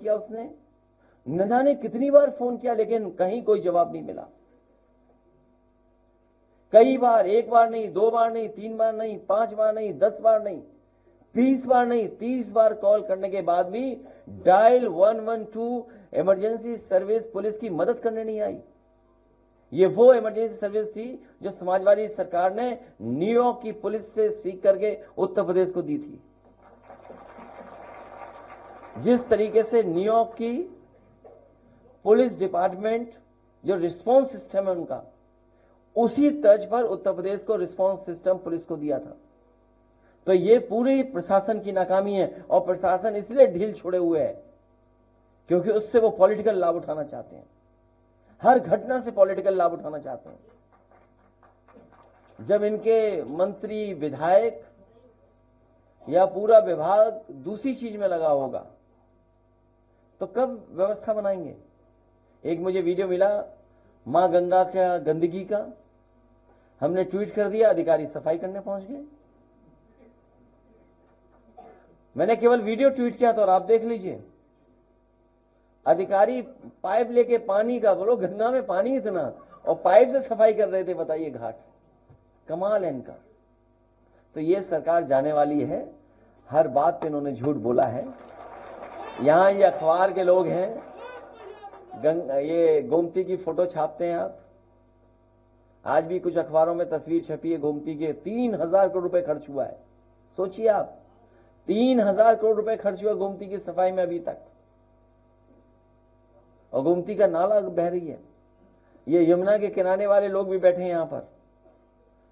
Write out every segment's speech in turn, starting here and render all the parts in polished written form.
किया उसने, न जाने कितनी बार फोन किया, लेकिन कहीं कोई जवाब नहीं मिला। कई बार, एक बार नहीं, 2 बार नहीं, 3 बार नहीं, 5 बार नहीं, 10 बार नहीं, 20 बार नहीं, 30 बार कॉल करने के बाद भी डायल 112 इमरजेंसी सर्विस पुलिस की मदद करने नहीं आई। ये वो इमरजेंसी सर्विस थी जो समाजवादी सरकार ने न्यूयॉर्क की पुलिस से सीख करके उत्तर प्रदेश को दी थी। जिस तरीके से न्यूयॉर्क की पुलिस डिपार्टमेंट जो रिस्पांस सिस्टम है उनका, उसी तर्ज पर उत्तर प्रदेश को रिस्पांस सिस्टम पुलिस को दिया था। तो ये पूरी प्रशासन की नाकामी है, और प्रशासन इसलिए ढील छोड़े हुए है क्योंकि उससे वो पॉलिटिकल लाभ उठाना चाहते हैं, हर घटना से पॉलिटिकल लाभ उठाना चाहते हैं। जब इनके मंत्री, विधायक या पूरा विभाग दूसरी चीज में लगा होगा तो कब व्यवस्था बनाएंगे। एक मुझे वीडियो मिला मां गंगा का गंदगी का, हमने ट्वीट कर दिया, अधिकारी सफाई करने पहुंच गए। मैंने केवल वीडियो ट्वीट किया था और आप देख लीजिए, अधिकारी पाइप लेके पानी का, बोलो गंगा में पानी इतना, और पाइप से सफाई कर रहे थे। बताइए, घाट, कमाल है इनका। तो ये सरकार जाने वाली है, हर बात पे इन्होंने झूठ बोला है। यहां ये अखबार के लोग हैं, ये गोमती की फोटो छापते हैं आप। आज भी कुछ अखबारों में तस्वीर छपी है गोमती के, 3,000 करोड़ रुपए खर्च हुआ है। सोचिए आप, 3,000 करोड़ रुपए खर्च हुआ गोमती की सफाई में अभी तक, और गोमती का नाला बह रही है। ये यमुना के किनारे वाले लोग भी बैठे हैं यहां पर।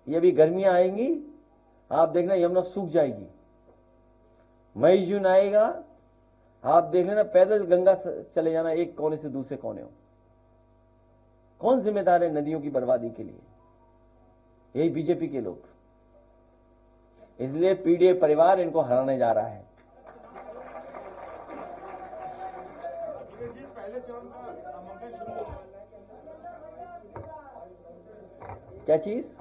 ये भी गर्मियां आएंगी, आप देखना यमुना सूख जाएगी। मई जून आएगा, आप देख लेना पैदल गंगा चले जाना एक कोने से दूसरे कोने। कौन जिम्मेदार है नदियों की बर्बादी के लिए? यही बीजेपी के लोग। इसलिए पीडीए परिवार इनको हराने जा रहा है। क्या चीज?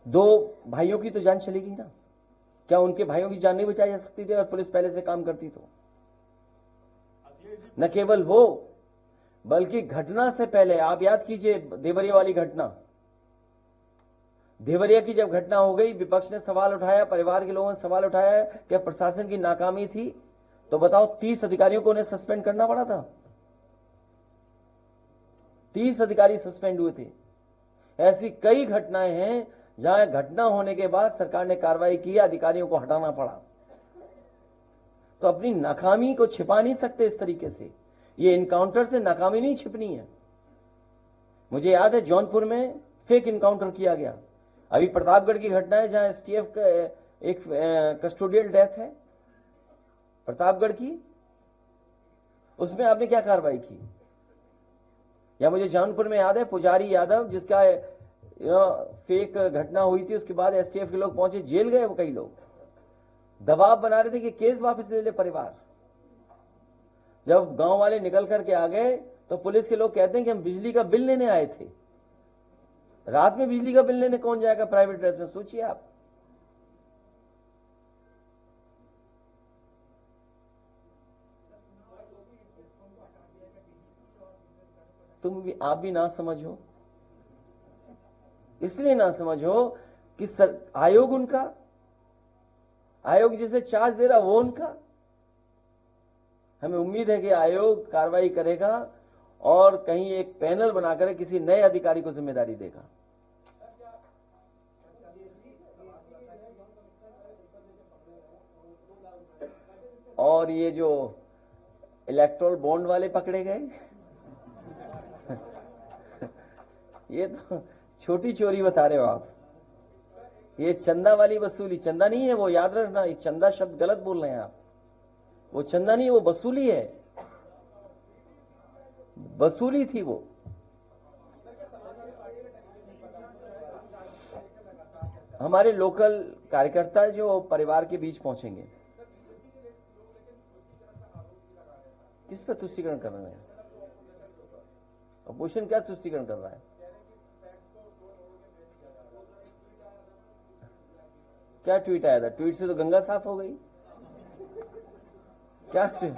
2 भाइयों की तो जान चली गई ना। क्या उनके भाइयों की जान नहीं बचाई जा सकती थी अगर पुलिस पहले से काम करती तो? न केवल वो, बल्कि घटना से पहले आप याद कीजिए देवरिया वाली घटना। देवरिया की जब घटना हो गई, विपक्ष ने सवाल उठाया, परिवार के लोगों ने सवाल उठाया कि प्रशासन की नाकामी थी। तो बताओ, 30 अधिकारियों को उन्हें सस्पेंड करना पड़ा था। 30 अधिकारी सस्पेंड हुए थे। ऐसी कई घटनाएं हैं जहां घटना होने के बाद सरकार ने कार्रवाई की, अधिकारियों को हटाना पड़ा। तो अपनी नाकामी को छिपा नहीं सकते इस तरीके से। ये इनकाउंटर से नाकामी नहीं छिपनी है। मुझे याद है जौनपुर में फेक इनकाउंटर किया गया। अभी प्रतापगढ़ की घटना है जहां एसटीएफ का एक कस्टोडियल डेथ है प्रतापगढ़ की, उसमें आपने क्या कार्रवाई की? या मुझे जौनपुर में याद है पुजारी यादव जिसका फेक घटना हुई थी, उसके बाद एसटीएफ के लोग पहुंचे, जेल गए कई लोग, दबाव बना रहे थे कि केस वापस ले ले परिवार। जब गांव वाले निकल करके आ गए तो पुलिस के लोग कहते हैं कि हम बिजली का बिल लेने आए थे। रात में बिजली का बिल लेने कौन जाएगा प्राइवेट ड्रेस में? सोचिए आप। आप भी ना समझो, इसलिए ना समझो कि आयोग उनका, आयोग जिसे चार्ज दे रहा वो उनका। हमें उम्मीद है कि आयोग कार्रवाई करेगा और कहीं एक पैनल बनाकर किसी नए अधिकारी को जिम्मेदारी देगा। और ये जो इलेक्ट्रोल बॉन्ड वाले पकड़े गए ये तो छोटी चोरी बता रहे हो आप। ये चंदा वाली वसूली, चंदा नहीं है वो, याद रखना, ये चंदा शब्द गलत बोल रहे हैं आप। वो चंदा नहीं है, वो वसूली है, वसूली थी वो। हमारे लोकल कार्यकर्ता जो परिवार के बीच पहुंचेंगे। किस पर तुष्टिकरण कर रहे हैं? अपोजिशन क्या तुष्टिकरण कर रहा है? क्या ट्वीट आया था? ट्वीट से तो गंगा साफ हो गई। क्या ट्वीट?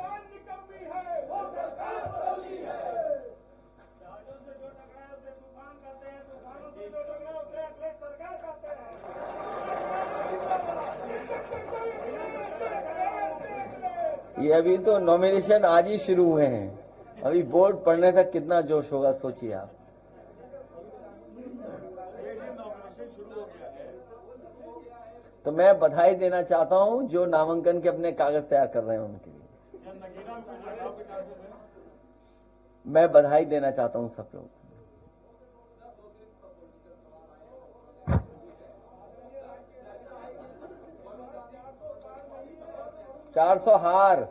ये अभी तो नॉमिनेशन आज ही शुरू हुए हैं, अभी बोर्ड पढ़ने तक कितना जोश होगा सोचिए आप। तो मैं बधाई देना चाहता हूं जो नामांकन के अपने कागज तैयार कर रहे हैं उनके लिए, मैं बधाई देना चाहता हूं सब लोग। चार 400 हार।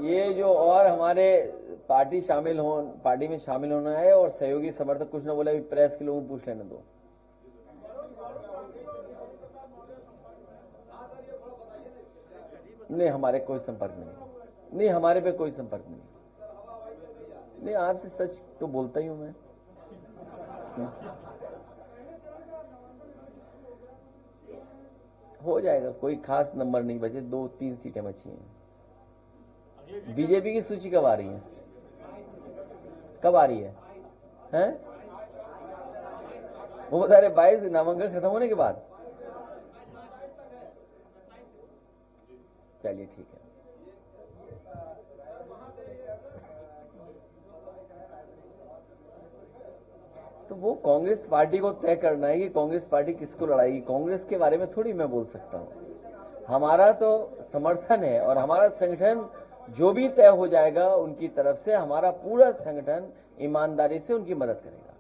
ये जो और हमारे पार्टी में शामिल होना है और सहयोगी समर्थक कुछ न बोले, अभी प्रेस के लोगों को पूछ लेने दो। नहीं, हमारे कोई संपर्क नहीं, हमारे पे कोई संपर्क नहीं, आपसे सच तो बोलता ही हूं मैं। हो जाएगा, कोई खास नंबर नहीं बचे, 2-3 सीटें बची हैं। बीजेपी की सूची कब आ रही है? कब आ रही है? हैं? वो बता रहे 22 नामांकन खत्म होने के बाद। चलिए ठीक है। तो वो कांग्रेस पार्टी को तय करना है कि कांग्रेस पार्टी किसको लड़ाएगी। कांग्रेस के बारे में थोड़ी मैं बोल सकता हूं। हमारा तो समर्थन है और हमारा संगठन जो भी तय हो जाएगा उनकी तरफ से, हमारा पूरा संगठन ईमानदारी से उनकी मदद करेगा।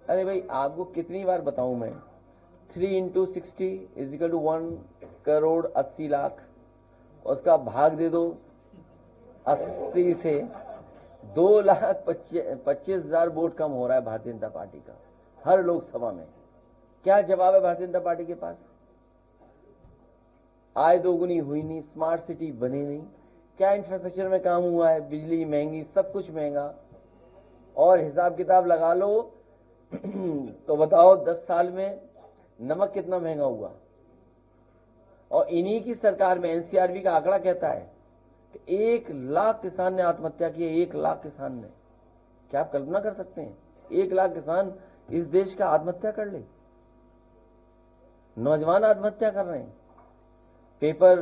अरे भाई, आपको कितनी बार बताऊं मैं, 3 × 60 = 1,80,00,000। उसका भाग दे दो 80 से, 2,25,000 वोट कम हो रहा है भारतीय जनता पार्टी का हर लोकसभा में। क्या जवाब है भारतीय जनता पार्टी के पास? आय दोगुनी हुई नहीं, स्मार्ट सिटी बनी नहीं, क्या इंफ्रास्ट्रक्चर में काम हुआ है? बिजली महंगी, सब कुछ महंगा, और हिसाब किताब लगा लो तो बताओ 10 साल में नमक कितना महंगा हुआ। और इन्हीं की सरकार में एनसीआरबी का आंकड़ा कहता है कि 1 लाख किसान ने आत्महत्या की है। 1 लाख किसान ने। क्या आप कल्पना कर सकते हैं 1 लाख किसान इस देश का आत्महत्या कर ले? नौजवान आत्महत्या कर रहे हैं। पेपर